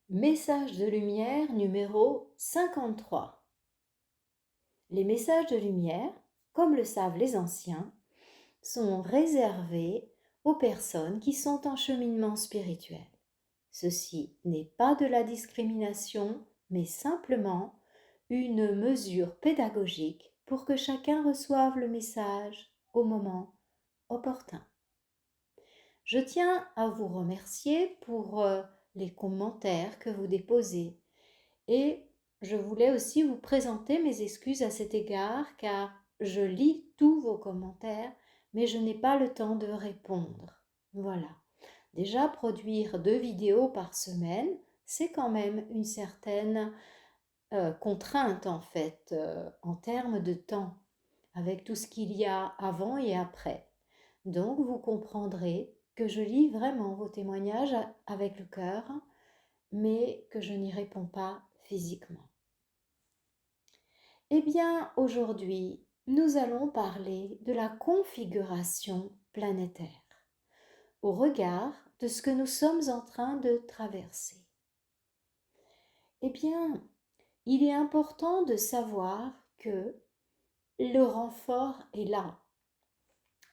Message de lumière numéro 53. Les messages de lumière, comme le savent les anciens, sont réservés aux personnes qui sont en cheminement spirituel. Ceci n'est pas de la discrimination, mais simplement une mesure pédagogique pour que chacun reçoive le message au moment opportun. Je tiens à vous remercier pour les commentaires que vous déposez et je voulais aussi vous présenter mes excuses à cet égard car je lis tous vos commentaires mais je n'ai pas le temps de répondre. Voilà. Déjà produire 2 vidéos par semaine, c'est quand même une certaine contrainte en fait en termes de temps avec tout ce qu'il y a avant et après. Donc vous comprendrez que je lis vraiment vos témoignages avec le cœur, mais que je n'y réponds pas physiquement. Eh bien, aujourd'hui, nous allons parler de la configuration planétaire au regard de ce que nous sommes en train de traverser. Eh bien, il est important de savoir que le renfort est là.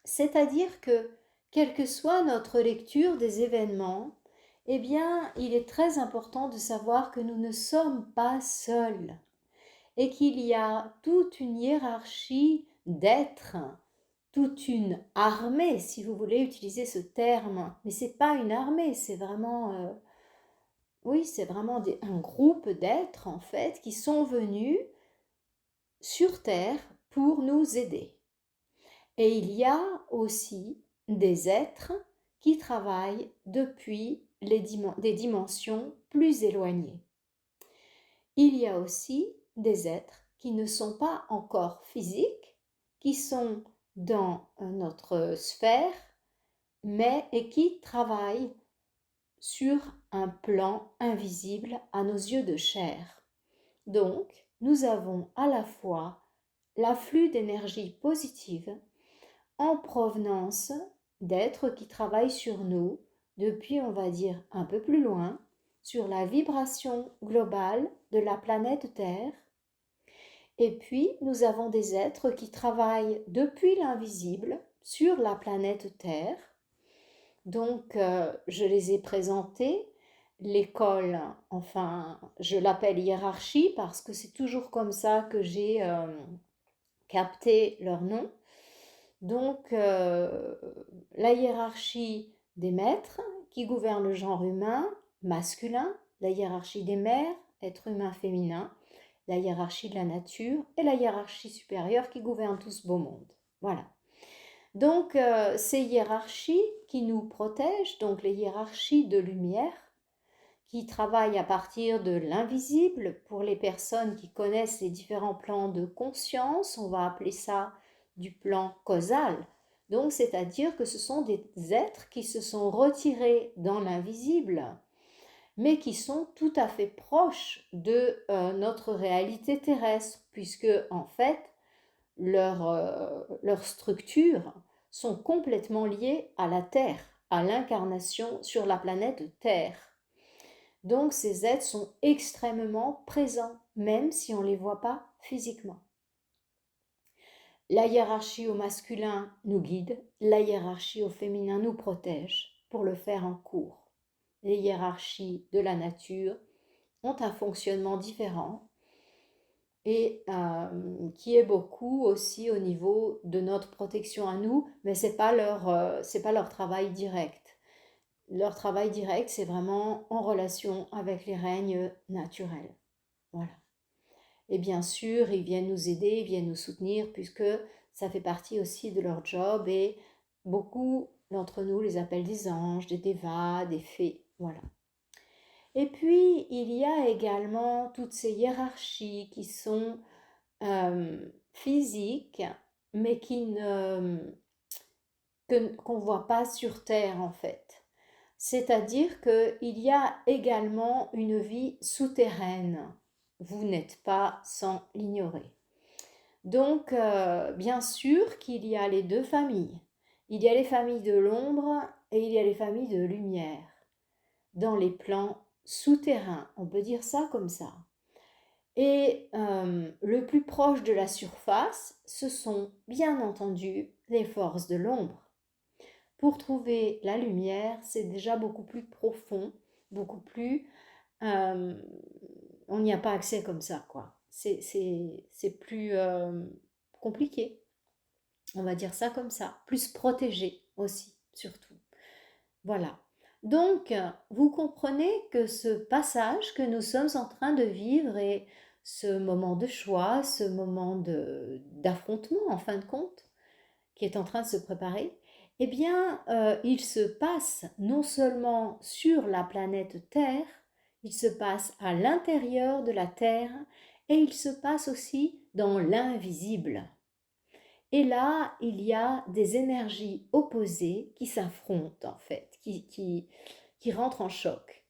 C'est-à-dire que, quelle que soit notre lecture des événements, eh bien, il est très important de savoir que nous ne sommes pas seuls et qu'il y a toute une hiérarchie d'êtres, toute une armée, si vous voulez utiliser ce terme. Mais c'est pas une armée, c'est vraiment, oui, c'est vraiment un groupe d'êtres en fait qui sont venus sur Terre pour nous aider. Et il y a aussi des êtres qui travaillent depuis des dimensions plus éloignées. Il y a aussi des êtres qui ne sont pas encore physiques, qui sont dans notre sphère, mais et qui travaillent sur un plan invisible à nos yeux de chair. Donc, nous avons à la fois l'afflux d'énergie positive en provenance d'êtres qui travaillent sur nous depuis, on va dire, un peu plus loin, sur la vibration globale de la planète Terre. Et puis, nous avons des êtres qui travaillent depuis l'invisible sur la planète Terre. Donc, je les ai présentés. L'école, enfin, je l'appelle hiérarchie parce que c'est toujours comme ça que j'ai capté leur nom. Donc, la hiérarchie des maîtres qui gouverne le genre humain masculin, la hiérarchie des mères, être humain féminin, la hiérarchie de la nature et la hiérarchie supérieure qui gouverne tout ce beau monde. Voilà. Donc, ces hiérarchies qui nous protègent, donc les hiérarchies de lumière, qui travaillent à partir de l'invisible pour les personnes qui connaissent les différents plans de conscience, on va appeler ça du plan causal. Donc, c'est-à-dire que ce sont des êtres qui se sont retirés dans l'invisible, mais qui sont tout à fait proches de notre réalité terrestre, puisque en fait, leurs structures sont complètement liées à la Terre, à l'incarnation sur la planète Terre. Donc ces êtres sont extrêmement présents, même si on ne les voit pas physiquement. La hiérarchie au masculin nous guide, la hiérarchie au féminin nous protège pour le faire en cours. Les hiérarchies de la nature ont un fonctionnement différent et qui est beaucoup aussi au niveau de notre protection à nous, mais c'est pas leur travail direct. Leur travail direct, c'est vraiment en relation avec les règnes naturels. Voilà. Et bien sûr, ils viennent nous aider, ils viennent nous soutenir, puisque ça fait partie aussi de leur job, et beaucoup d'entre nous les appellent des anges, des dévas, des fées. Voilà. Et puis, il y a également toutes ces hiérarchies qui sont physiques, mais qu'on ne voit pas sur Terre en fait. C'est-à-dire qu'il y a également une vie souterraine. Vous n'êtes pas sans l'ignorer. Donc, bien sûr qu'il y a les deux familles. Il y a les familles de l'ombre et il y a les familles de lumière dans les plans souterrain, on peut dire ça comme ça. Et le plus proche de la surface, ce sont bien entendu les forces de l'ombre. Pour trouver la lumière, c'est déjà beaucoup plus profond, beaucoup plus... euh, on n'y a pas accès comme ça, quoi. C'est plus compliqué, on va dire ça comme ça. Plus protégé aussi, surtout. Voilà. Donc, vous comprenez que ce passage que nous sommes en train de vivre et ce moment de choix, ce moment d'affrontement, en fin de compte, qui est en train de se préparer, eh bien, il se passe non seulement sur la planète Terre, il se passe à l'intérieur de la Terre et il se passe aussi dans l'invisible. Et là, il y a des énergies opposées qui s'affrontent en fait, qui rentrent en choc.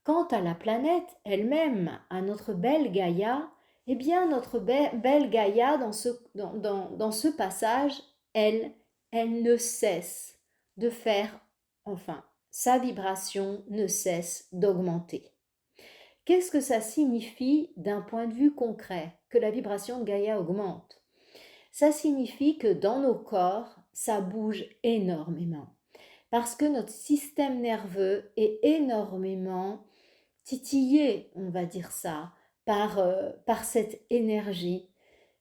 Quant à la planète elle-même, à notre belle Gaïa, eh bien notre belle Gaïa dans ce passage, elle ne cesse de faire, enfin, sa vibration ne cesse d'augmenter. Qu'est-ce que ça signifie d'un point de vue concret, que la vibration de Gaïa augmente? Ça signifie que dans nos corps, ça bouge énormément. Parce que notre système nerveux est énormément titillé, on va dire ça, par cette énergie.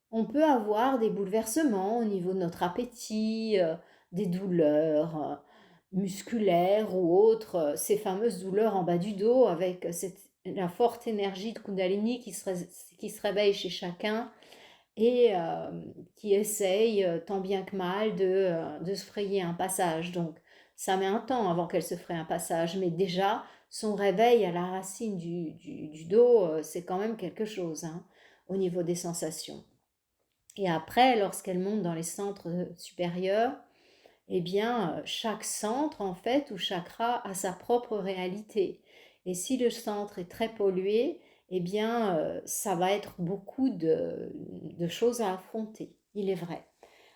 On peut avoir des bouleversements au niveau de notre appétit, des douleurs musculaires ou autres, ces fameuses douleurs en bas du dos avec la forte énergie de Kundalini qui se réveille chez chacun et qui essaye tant bien que mal de se frayer un passage. Donc ça met un temps avant qu'elle se fraye un passage, mais déjà son réveil à la racine du dos, c'est quand même quelque chose hein, au niveau des sensations. Et après, lorsqu'elle monte dans les centres supérieurs, eh bien, chaque centre, en fait, ou chakra a sa propre réalité. Et si le centre est très pollué, eh bien, ça va être beaucoup de choses à affronter, il est vrai.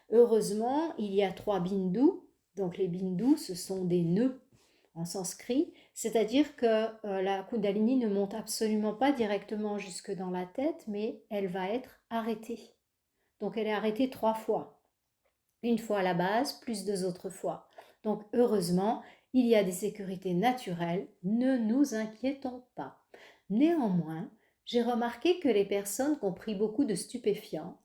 Heureusement, il y a 3 bindus. Donc les bindus, ce sont des nœuds en sanskrit, c'est-à-dire que la Kundalini ne monte absolument pas directement jusque dans la tête, mais elle va être arrêtée. Donc elle est arrêtée 3 fois. Une fois à la base, plus 2 autres fois. Donc heureusement, il y a des sécurités naturelles, ne nous inquiétons pas. Néanmoins, j'ai remarqué que les personnes qui ont pris beaucoup de stupéfiants,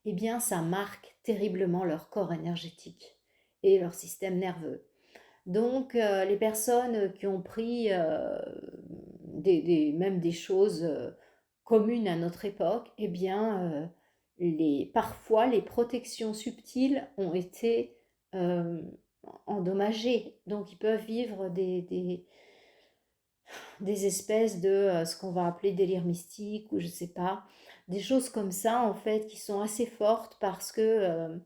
eh bien ça marque terriblement leur corps énergétique et leur système nerveux. Donc les personnes qui ont pris même des choses communes à notre époque, eh bien parfois les protections subtiles ont été euh, endommagées. Donc ils peuvent vivre des espèces de ce qu'on va appeler délire mystique ou je sais pas, des choses comme ça en fait qui sont assez fortes parce que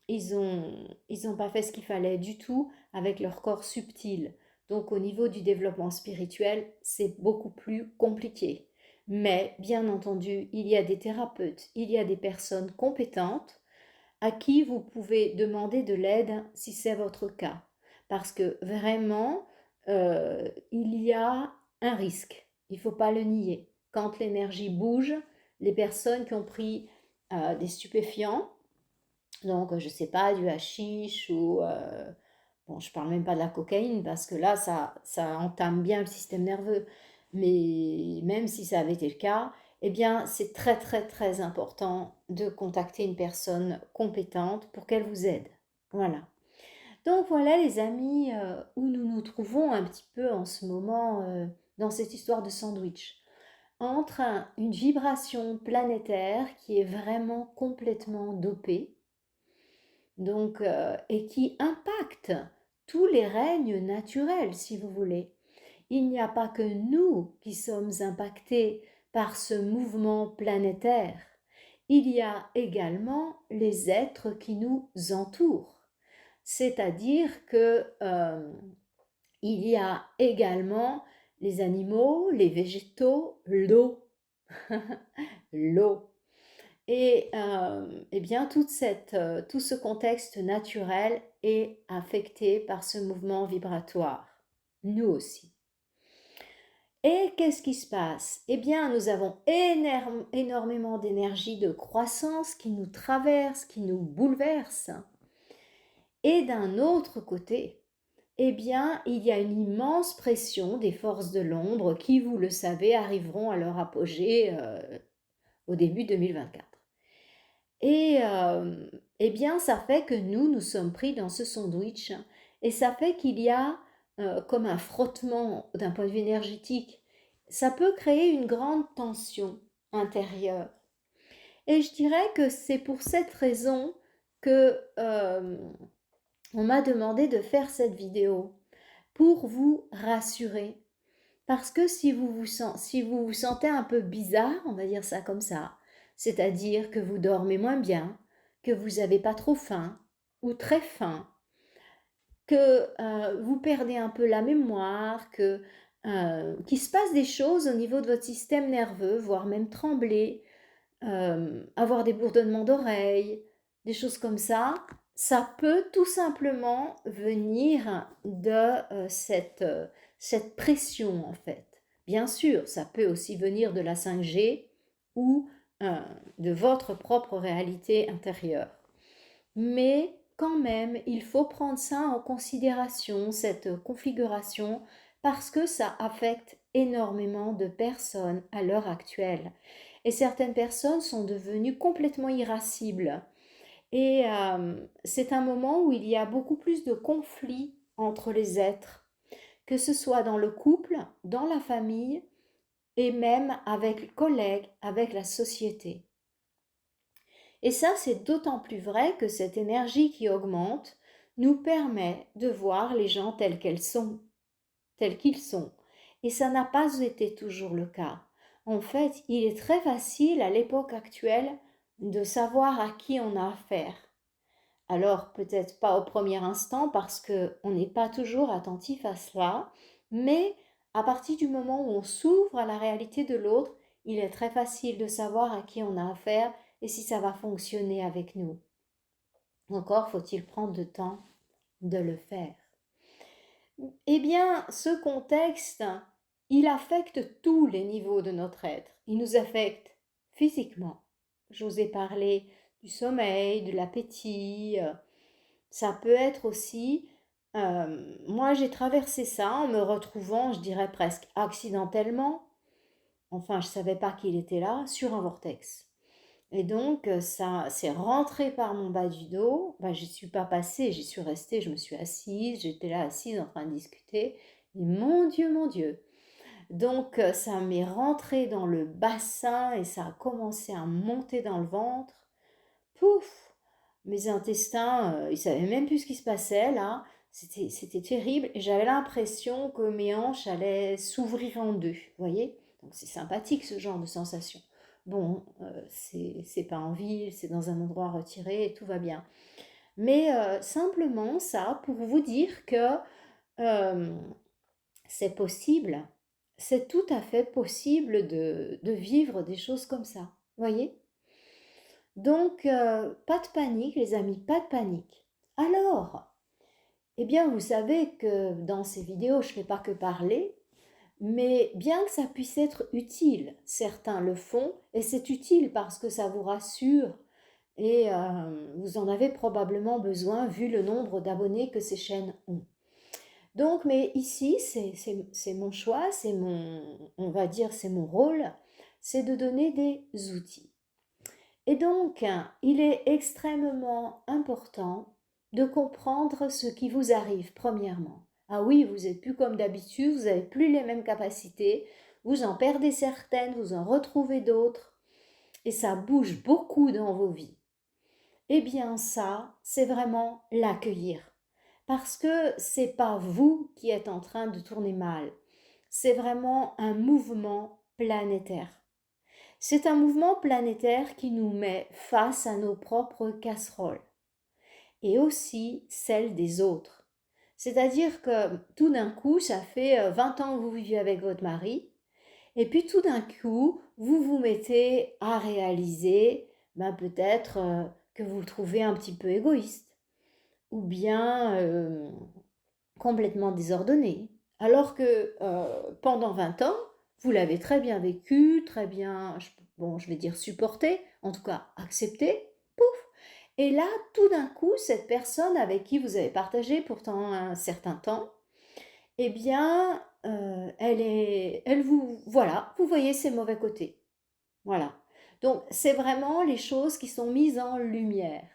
ils ont pas fait ce qu'il fallait du tout avec leur corps subtil. Donc au niveau du développement spirituel, c'est beaucoup plus compliqué. Mais bien entendu, il y a des thérapeutes, il y a des personnes compétentes à qui vous pouvez demander de l'aide si c'est votre cas. Parce que vraiment, il y a un risque. Il ne faut pas le nier. Quand l'énergie bouge, les personnes qui ont pris des stupéfiants, donc je ne sais pas, du hashish ou... bon, je ne parle même pas de la cocaïne parce que là, ça entame bien le système nerveux. Mais même si ça avait été le cas, eh bien, c'est très très très important de contacter une personne compétente pour qu'elle vous aide. Voilà. Donc voilà les amis, où nous nous trouvons un petit peu en ce moment dans cette histoire de sandwich. Entre une vibration planétaire qui est vraiment complètement dopée, donc, et qui impacte tous les règnes naturels, si vous voulez. Il n'y a pas que nous qui sommes impactés par ce mouvement planétaire. Il y a également les êtres qui nous entourent. C'est-à-dire que il y a également les animaux, les végétaux, l'eau. L'eau. Et eh bien, tout ce contexte naturel est affecté par ce mouvement vibratoire. Nous aussi. Et qu'est-ce qui se passe? Eh bien, nous avons énormément d'énergie de croissance qui nous traverse, qui nous bouleverse. Et d'un autre côté, eh bien, il y a une immense pression des forces de l'ombre qui, vous le savez, arriveront à leur apogée au début 2024. Et eh bien, ça fait que nous sommes pris dans ce sandwich et ça fait qu'il y a comme un frottement d'un point de vue énergétique. Ça peut créer une grande tension intérieure. Et je dirais que c'est pour cette raison que on m'a demandé de faire cette vidéo pour vous rassurer. Parce que si vous vous sentez un peu bizarre, on va dire ça comme ça, c'est-à-dire que vous dormez moins bien, que vous n'avez pas trop faim ou très faim, que vous perdez un peu la mémoire, qu'il se passe des choses au niveau de votre système nerveux, voire même trembler, avoir des bourdonnements d'oreilles, des choses comme ça peut tout simplement venir de cette pression en fait. Bien sûr, ça peut aussi venir de la 5G ou de votre propre réalité intérieure. Mais quand même, il faut prendre ça en considération, cette configuration, parce que ça affecte énormément de personnes à l'heure actuelle. Et certaines personnes sont devenues complètement irascibles. Et c'est un moment où il y a beaucoup plus de conflits entre les êtres, que ce soit dans le couple, dans la famille et même avec les collègues, avec la société. Et ça, c'est d'autant plus vrai que cette énergie qui augmente nous permet de voir les gens tels qu'ils sont. Et ça n'a pas été toujours le cas. En fait, il est très facile à l'époque actuelle de savoir à qui on a affaire. Alors peut-être pas au premier instant parce qu'on n'est pas toujours attentif à cela, mais à partir du moment où on s'ouvre à la réalité de l'autre, il est très facile de savoir à qui on a affaire et si ça va fonctionner avec nous. Encore faut-il prendre le temps de le faire. Eh bien, ce contexte, il affecte tous les niveaux de notre être. Il nous affecte physiquement. J'osais parler du sommeil, de l'appétit. Ça peut être aussi, moi j'ai traversé ça en me retrouvant, je dirais presque accidentellement, enfin je ne savais pas qu'il était là, sur un vortex. Et donc ça c'est rentré par mon bas du dos, ben, j'y suis pas passée, j'y suis restée, je me suis assise, j'étais là assise en train de discuter, et mon Dieu. Donc ça m'est rentré dans le bassin et ça a commencé à monter dans le ventre. Pouf! Mes intestins, ils savaient même plus ce qui se passait là. C'était terrible et j'avais l'impression que mes hanches allaient s'ouvrir en deux, vous voyez? Donc c'est sympathique ce genre de sensation. Bon, c'est pas en ville, c'est dans un endroit retiré et tout va bien. Mais simplement ça pour vous dire que euh, c'est possible, c'est tout à fait possible de vivre des choses comme ça, vous voyez? Donc, pas de panique, les amis, pas de panique. Alors, eh bien, vous savez que dans ces vidéos, je ne fais pas que parler, mais bien que ça puisse être utile, certains le font, et c'est utile parce que ça vous rassure, et vous en avez probablement besoin vu le nombre d'abonnés que ces chaînes ont. Donc, mais ici, c'est mon choix, on va dire, c'est mon rôle, c'est de donner des outils. Et donc, il est extrêmement important de comprendre ce qui vous arrive, premièrement. Ah oui, vous n'êtes plus comme d'habitude, vous n'avez plus les mêmes capacités, vous en perdez certaines, vous en retrouvez d'autres, et ça bouge beaucoup dans vos vies. Eh bien ça, c'est vraiment l'accueillir. Parce que c'est pas vous qui êtes en train de tourner mal, c'est vraiment un mouvement planétaire. C'est un mouvement planétaire qui nous met face à nos propres casseroles et aussi celles des autres. C'est-à-dire que tout d'un coup, ça fait 20 ans que vous vivez avec votre mari, et puis tout d'un coup, vous vous mettez à réaliser peut-être que vous le trouvez un petit peu égoïste, ou bien complètement désordonné. Alors que pendant 20 ans, vous l'avez très bien vécu, très bien, bon, je vais dire supporté, en tout cas accepté, pouf. Et là, tout d'un coup, cette personne avec qui vous avez partagé pourtant un certain temps, eh bien, voilà, vous voyez ses mauvais côtés. Voilà. Donc, c'est vraiment les choses qui sont mises en lumière.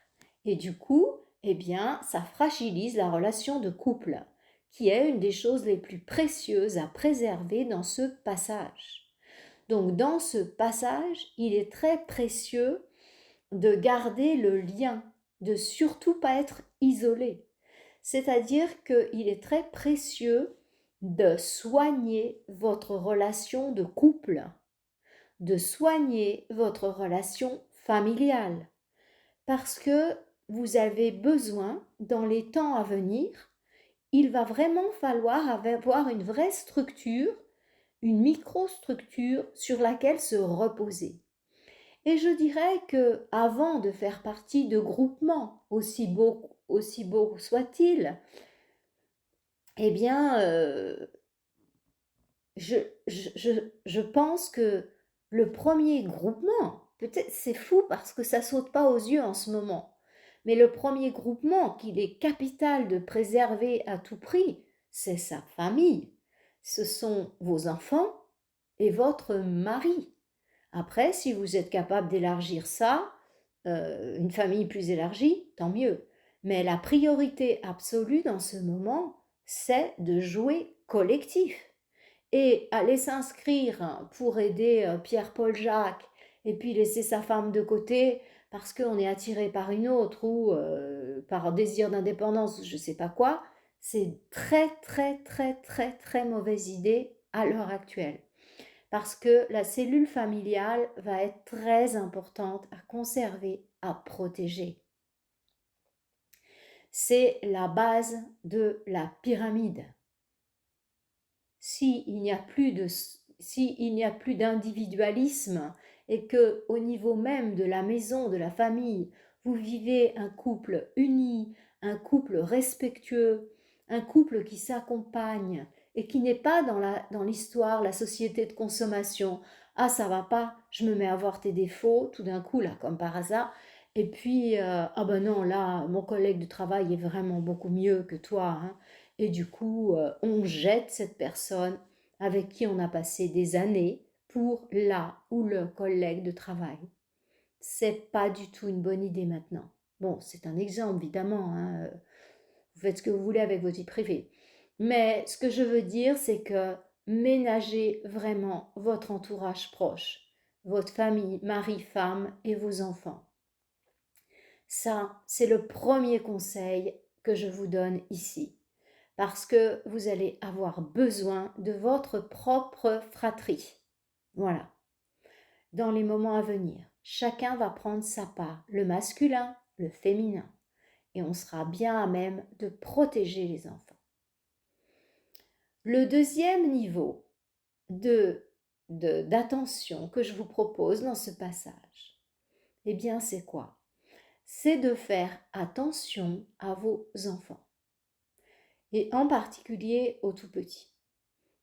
Et du coup, eh bien, ça fragilise la relation de couple, qui est une des choses les plus précieuses à préserver dans ce passage. Donc, dans ce passage, il est très précieux de garder le lien, de surtout pas être isolé. C'est-à-dire qu'il est très précieux de soigner votre relation de couple, de soigner votre relation familiale, parce que vous avez besoin, dans les temps à venir, il va vraiment falloir avoir une vraie structure, une microstructure sur laquelle se reposer. Et je dirais que avant de faire partie de groupements, aussi beaux soient-ils, eh bien, je, je pense que le premier groupement, peut-être c'est fou parce que ça saute pas aux yeux en ce moment, mais le premier groupement qu'il est capital de préserver à tout prix, c'est sa famille. Ce sont vos enfants et votre mari. Après, si vous êtes capable d'élargir ça, une famille plus élargie, tant mieux. Mais la priorité absolue dans ce moment, c'est de jouer collectif et aller s'inscrire pour aider Pierre-Paul Jacques et puis laisser sa femme de côté parce qu'on est attiré par une autre ou par un désir d'indépendance, je ne sais pas quoi, c'est très très très très très mauvaise idée à l'heure actuelle. Parce que la cellule familiale va être très importante à conserver, à protéger. C'est la base de la pyramide. S'il n'y a plus d'individualisme et que au niveau même de la maison, de la famille, vous vivez un couple uni, un couple respectueux, un couple qui s'accompagne et qui n'est pas dans l'histoire, la société de consommation. Ah, ça va pas, je me mets à voir tes défauts, tout d'un coup, là, comme par hasard. Et puis, ah ben non, là, mon collègue de travail est vraiment beaucoup mieux que toi, hein. Et du coup, on jette cette personne avec qui on a passé des années pour la ou le collègue de travail. C'est pas du tout une bonne idée maintenant. Bon, c'est un exemple, évidemment, hein. Vous faites ce que vous voulez avec votre vie privée. Mais ce que je veux dire, c'est que ménagez vraiment votre entourage proche, votre famille, mari, femme et vos enfants. Ça, c'est le premier conseil que je vous donne ici parce que vous allez avoir besoin de votre propre fratrie. Voilà. Dans les moments à venir, chacun va prendre sa part, le masculin, le féminin, et on sera bien à même de protéger les enfants. Le deuxième niveau d'attention que je vous propose dans ce passage, eh bien c'est quoi? C'est de faire attention à vos enfants, et en particulier aux tout petits.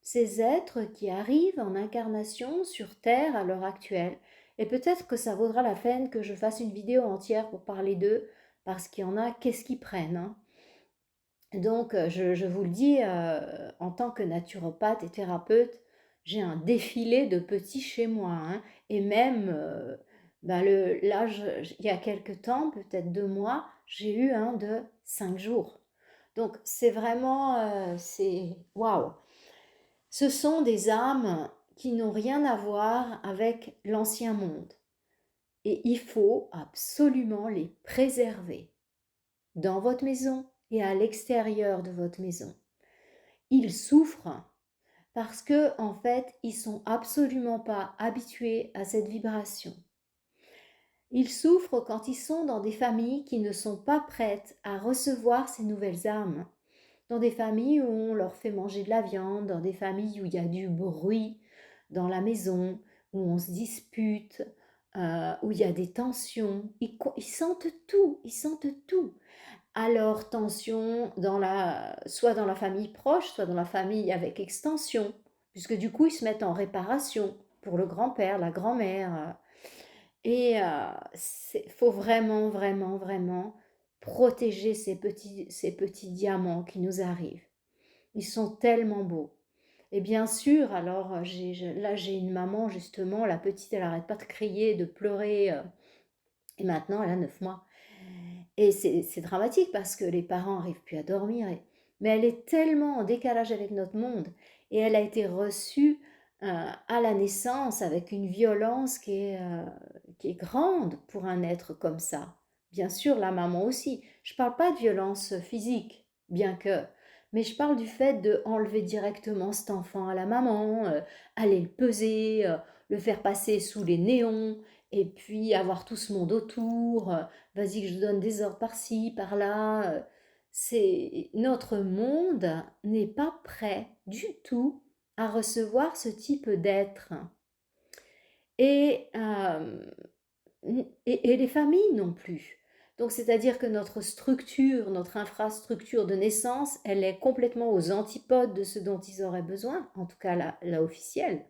Ces êtres qui arrivent en incarnation sur Terre à l'heure actuelle. Et peut-être que ça vaudra la peine que je fasse une vidéo entière pour parler d'eux, parce qu'il y en a, qu'est-ce qu'ils prennent, hein. Donc, je vous le dis, en tant que naturopathe et thérapeute, j'ai un défilé de petits chez moi, hein. Et même, là, il y a quelques temps, peut-être 2 mois, j'ai eu un de 5 jours. Donc, c'est vraiment, c'est waouh! Ce sont des âmes qui n'ont rien à voir avec l'ancien monde. Et il faut absolument les préserver dans votre maison et à l'extérieur de votre maison. Ils souffrent parce que, en fait, ils sont absolument pas habitués à cette vibration. Ils souffrent quand ils sont dans des familles qui ne sont pas prêtes à recevoir ces nouvelles âmes. Dans des familles où on leur fait manger de la viande, dans des familles où il y a du bruit dans la maison, où on se dispute, où il y a des tensions. Ils sentent tout, ils sentent tout. Alors, tension soit dans la famille proche, soit dans la famille avec extension. puisque du coup, ils se mettent en réparation pour le grand-père, la grand-mère. Et faut vraiment, vraiment, vraiment protéger ces petits diamants qui nous arrivent. Ils sont tellement beaux. Et bien sûr, alors là j'ai une maman justement, la petite elle arrête pas de crier, de pleurer, et maintenant elle a 9 mois. Et c'est dramatique parce que les parents n'arrivent plus à dormir. Mais elle est tellement en décalage avec notre monde. Et elle a été reçue à la naissance avec une violence qui est grande pour un être comme ça. Bien sûr, la maman aussi. Je ne parle pas de violence physique, bien que. Mais je parle du fait de enlever directement cet enfant à la maman, aller le peser, le faire passer sous les néons, et puis avoir tout ce monde autour. Vas-y que je donne des ordres par-ci, par-là. C'est notre monde n'est pas prêt du tout à recevoir ce type d'être. Et, euh, et les familles non plus. Donc c'est-à-dire que notre structure, notre infrastructure de naissance, elle est complètement aux antipodes de ce dont ils auraient besoin, en tout cas la officielle.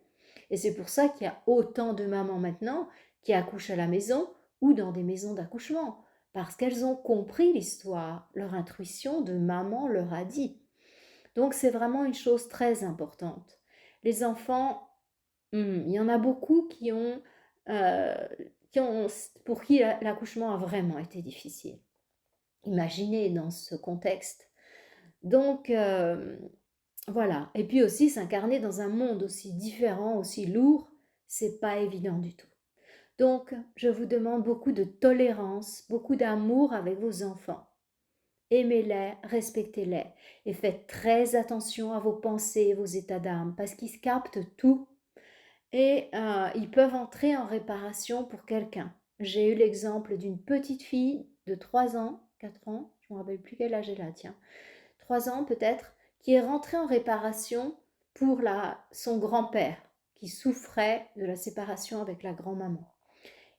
Et c'est pour ça qu'il y a autant de mamans maintenant qui accouchent à la maison ou dans des maisons d'accouchement, parce qu'elles ont compris l'histoire, leur intuition de maman leur a dit. Donc c'est vraiment une chose très importante. Les enfants, il y en a beaucoup euh, qui ont pour qui l'accouchement a vraiment été difficile. Imaginez dans ce contexte. Donc voilà. Et puis aussi s'incarner dans un monde aussi différent, aussi lourd, c'est pas évident du tout. Donc, je vous demande beaucoup de tolérance, beaucoup d'amour avec vos enfants. Aimez-les, respectez-les et faites très attention à vos pensées et vos états d'âme parce qu'ils captent tout et ils peuvent entrer en réparation pour quelqu'un. J'ai eu l'exemple d'une petite fille de 3 ans, 4 ans, je ne me rappelle plus quel âge elle a, tiens, 3 ans peut-être, qui est rentrée en réparation pour son grand-père qui souffrait de la séparation avec la grand-maman.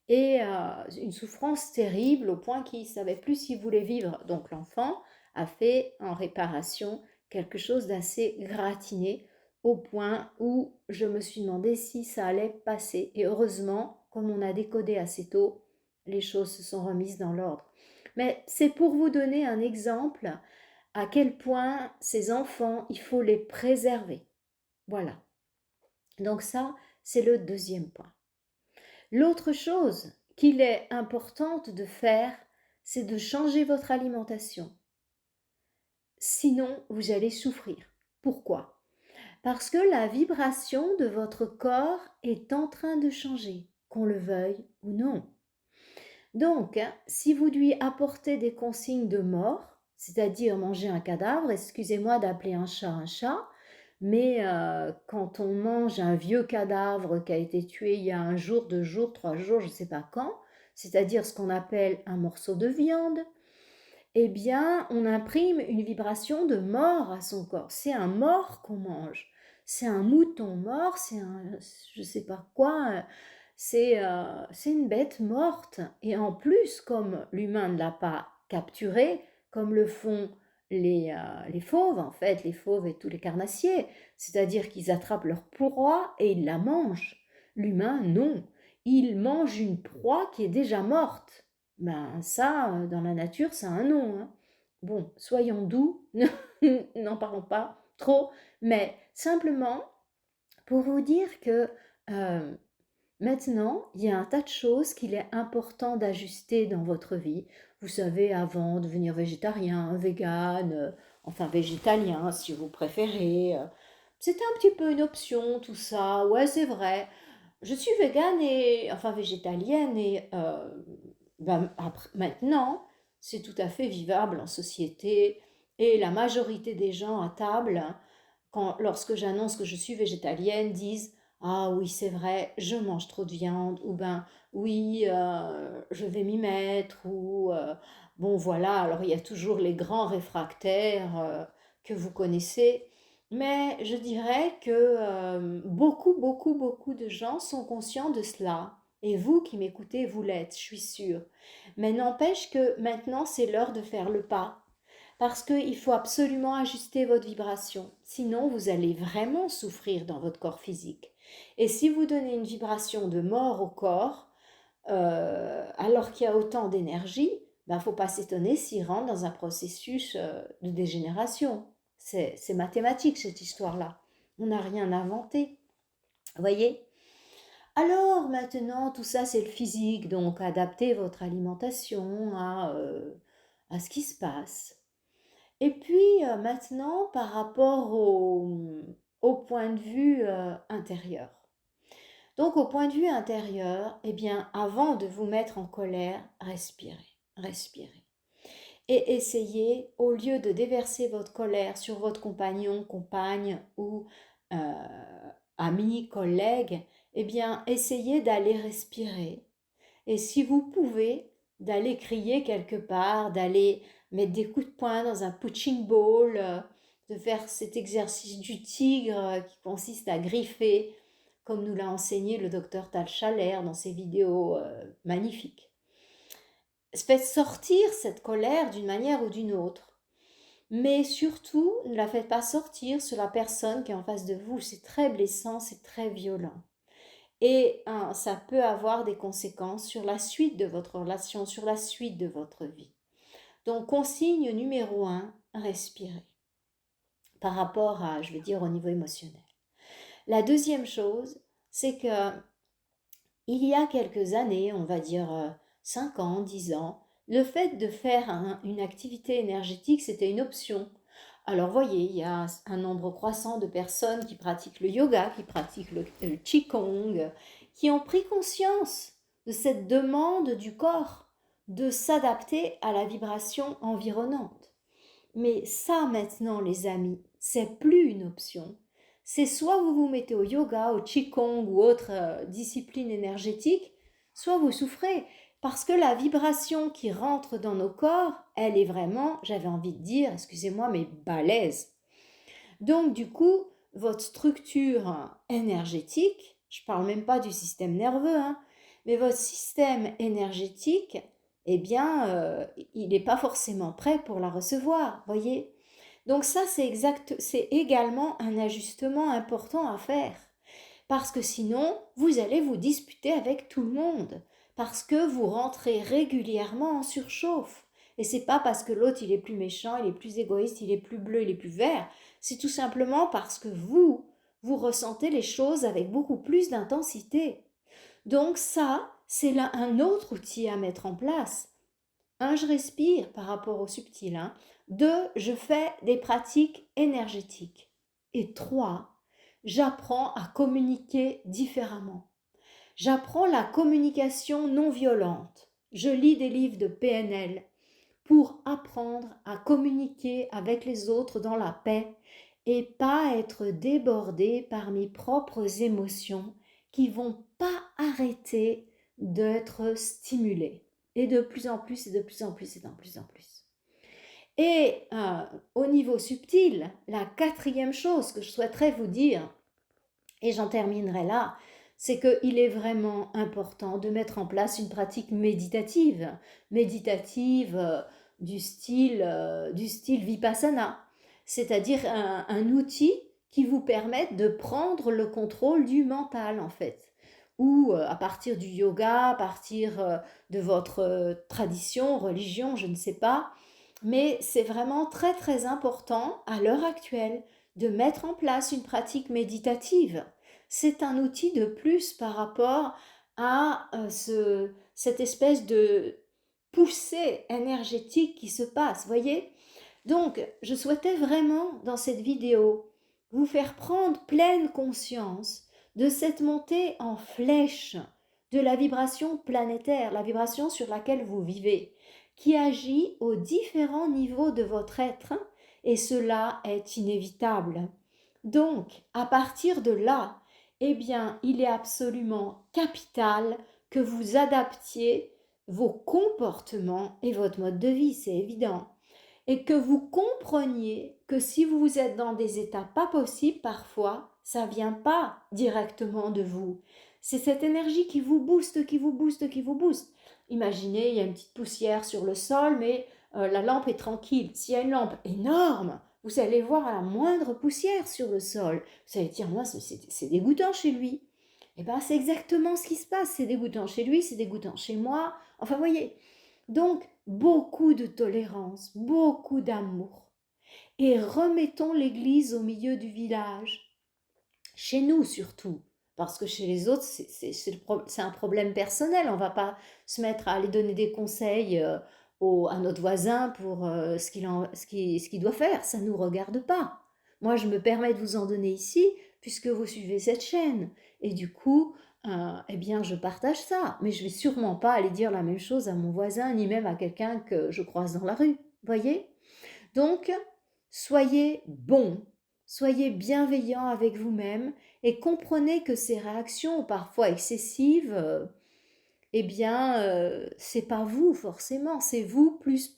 Et une souffrance terrible au point qu'il ne savait plus s'il voulait vivre. Donc l'enfant a fait en réparation quelque chose d'assez gratiné au point où je me suis demandé si ça allait passer. Et heureusement, comme on a décodé assez tôt, les choses se sont remises dans l'ordre. Mais c'est pour vous donner un exemple à quel point ces enfants, il faut les préserver. Voilà. Donc ça, c'est le deuxième point. L'autre chose qu'il est importante de faire, c'est de changer votre alimentation. Sinon, vous allez souffrir. Pourquoi? Parce que la vibration de votre corps est en train de changer, qu'on le veuille ou non. Donc, si vous lui apportez des consignes de mort, c'est-à-dire manger un cadavre, excusez-moi d'appeler un chat, mais quand on mange un vieux cadavre qui a été tué il y a 1 jour, 2 jours, 3 jours, je ne sais pas quand, c'est-à-dire ce qu'on appelle un morceau de viande, eh bien, on imprime une vibration de mort à son corps. C'est un mort qu'on mange. C'est un mouton mort, c'est un, je sais pas quoi, c'est une bête morte. Et en plus, comme l'humain ne l'a pas capturé, comme le font les fauves, en fait, les fauves et tous les carnassiers, c'est-à-dire qu'ils attrapent leur proie et ils la mangent. L'humain, non. Il mange une proie qui est déjà morte. Ben ça, dans la nature, ça a un nom, hein. Bon, soyons doux, n'en parlons pas trop, mais simplement pour vous dire que euh, maintenant, il y a un tas de choses qu'il est important d'ajuster dans votre vie. Vous savez, avant de devenir végétarien, vegan, enfin végétalien si vous préférez. C'était un petit peu une option, tout ça. Ouais, c'est vrai. Je suis végane et, enfin végétalienne et maintenant, c'est tout à fait vivable en société et la majorité des gens à table, lorsque j'annonce que je suis végétalienne, disent ah oui, c'est vrai, je mange trop de viande, ou ben oui, je vais m'y mettre, ou bon voilà, alors il y a toujours les grands réfractaires que vous connaissez, mais je dirais que beaucoup, beaucoup, beaucoup de gens sont conscients de cela. Et vous qui m'écoutez, vous l'êtes, je suis sûre. Mais n'empêche que maintenant, c'est l'heure de faire le pas. parce qu'il faut absolument ajuster votre vibration. Sinon, vous allez vraiment souffrir dans votre corps physique. Et si vous donnez une vibration de mort au corps, alors qu'il y a autant d'énergie, ben, faut pas s'étonner s'il rentre dans un processus de dégénération. C'est mathématique cette histoire-là. On n'a rien inventé. Vous voyez? Alors maintenant, tout ça c'est le physique, donc adaptez votre alimentation à ce qui se passe. Et puis maintenant, par rapport au point de vue intérieur. Donc au point de vue intérieur, eh bien, avant de vous mettre en colère, respirez, respirez. Et essayez, au lieu de déverser votre colère sur votre compagnon, compagne ou ami, collègue, eh bien, essayez d'aller respirer. Et si vous pouvez, d'aller crier quelque part, d'aller mettre des coups de poing dans un punching ball, de faire cet exercice du tigre qui consiste à griffer, comme nous l'a enseigné le docteur Tal Schaller dans ses vidéos magnifiques. Faites sortir cette colère d'une manière ou d'une autre. Mais surtout, ne la faites pas sortir sur la personne qui est en face de vous. C'est très blessant, c'est très violent. Et ça peut avoir des conséquences sur la suite de votre relation, sur la suite de votre vie. Donc, consigne numéro 1, respirez. Par rapport à, je veux dire, au niveau émotionnel. La deuxième chose, c'est que il y a quelques années, on va dire 5 ans, 10 ans, le fait de faire une activité énergétique, c'était une option. Alors voyez, il y a un nombre croissant de personnes qui pratiquent le yoga, qui pratiquent le qigong, qui ont pris conscience de cette demande du corps de s'adapter à la vibration environnante. Mais ça maintenant, les amis, c'est plus une option. C'est soit vous vous mettez au yoga, au qigong ou autre discipline énergétique, soit vous souffrez. Parce que la vibration qui rentre dans nos corps, elle est vraiment, j'avais envie de dire, excusez-moi, mais balèze. Donc du coup, votre structure énergétique, je ne parle même pas du système nerveux, hein, mais votre système énergétique, eh bien, il n'est pas forcément prêt pour la recevoir, voyez. Donc ça, c'est également un ajustement important à faire. Parce que sinon, vous allez vous disputer avec tout le monde. Parce que vous rentrez régulièrement en surchauffe. Et c'est pas parce que l'autre il est plus méchant, il est plus égoïste, il est plus bleu, il est plus vert. C'est tout simplement parce que vous ressentez les choses avec beaucoup plus d'intensité. Donc ça, c'est là un autre outil à mettre en place. Un, je respire par rapport au subtil. 2, je fais des pratiques énergétiques. Et 3, j'apprends à communiquer différemment. J'apprends la communication non violente. Je lis des livres de PNL pour apprendre à communiquer avec les autres dans la paix et pas être débordé par mes propres émotions qui vont pas arrêter d'être stimulées. Et de plus en plus, et de plus en plus, et de plus en plus. Et au niveau subtil, la quatrième chose que je souhaiterais vous dire, et j'en terminerai là, c'est qu'il est vraiment important de mettre en place une pratique méditative, du style Vipassana, c'est-à-dire un outil qui vous permette de prendre le contrôle du mental en fait, ou à partir du yoga, à partir de votre tradition, religion, je ne sais pas, mais c'est vraiment très très important à l'heure actuelle de mettre en place une pratique méditative. C'est un outil de plus par rapport à cette espèce de poussée énergétique qui se passe, voyez. Donc, je souhaitais vraiment, dans cette vidéo, vous faire prendre pleine conscience de cette montée en flèche de la vibration planétaire, la vibration sur laquelle vous vivez, qui agit aux différents niveaux de votre être, et cela est inévitable. Donc, à partir de là, eh bien, il est absolument capital que vous adaptiez vos comportements et votre mode de vie, c'est évident. Et que vous compreniez que si vous êtes dans des états pas possibles, parfois, ça vient pas directement de vous. C'est cette énergie qui vous booste, qui vous booste, qui vous booste. Imaginez, il y a une petite poussière sur le sol, mais la lampe est tranquille. S'il y a une lampe énorme, vous allez voir à la moindre poussière sur le sol. Vous allez dire, moi, c'est dégoûtant chez lui. Eh bien, c'est exactement ce qui se passe. C'est dégoûtant chez lui, c'est dégoûtant chez moi. Enfin, vous voyez. Donc, beaucoup de tolérance, beaucoup d'amour. Et remettons l'Église au milieu du village. Chez nous surtout. Parce que chez les autres, c'est un problème personnel. On ne va pas se mettre à aller donner des conseils à notre voisin pour ce qu'il doit faire. Ça ne nous regarde pas. Moi, je me permets de vous en donner ici, puisque vous suivez cette chaîne. Et du coup, eh bien, je partage ça. Mais je ne vais sûrement pas aller dire la même chose à mon voisin, ni même à quelqu'un que je croise dans la rue. Voyez? Donc, soyez bons, soyez bienveillants avec vous-même et comprenez que ces réactions parfois excessives, eh bien, c'est pas vous forcément, c'est vous plus,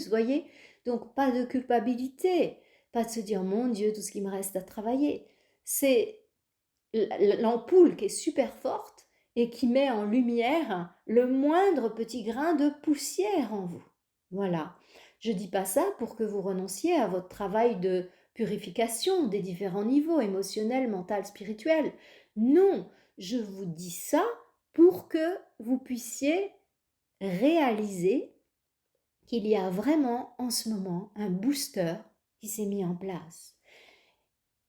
voyez? Donc, pas de culpabilité, pas de se dire, mon Dieu, tout ce qui me reste à travailler. C'est l'ampoule qui est super forte et qui met en lumière le moindre petit grain de poussière en vous. Voilà. Je ne dis pas ça pour que vous renonciez à votre travail de purification des différents niveaux émotionnels, mental, spirituel. Non, je vous dis ça pour que vous puissiez réaliser qu'il y a vraiment en ce moment un booster qui s'est mis en place.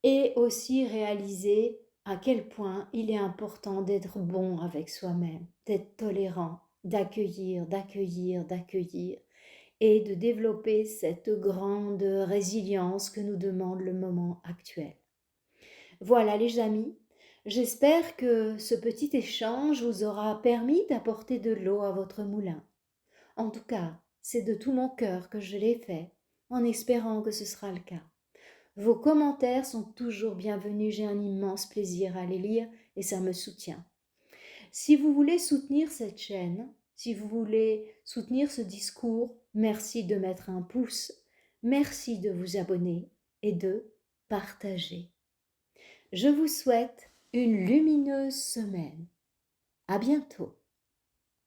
Et aussi réaliser à quel point il est important d'être bon avec soi-même, d'être tolérant, d'accueillir et de développer cette grande résilience que nous demande le moment actuel. Voilà les amis, j'espère que ce petit échange vous aura permis d'apporter de l'eau à votre moulin. En tout cas, c'est de tout mon cœur que je l'ai fait, en espérant que ce sera le cas. Vos commentaires sont toujours bienvenus, j'ai un immense plaisir à les lire et ça me soutient. Si vous voulez soutenir cette chaîne, si vous voulez soutenir ce discours, merci de mettre un pouce, merci de vous abonner et de partager. Je vous souhaite une lumineuse semaine. À bientôt.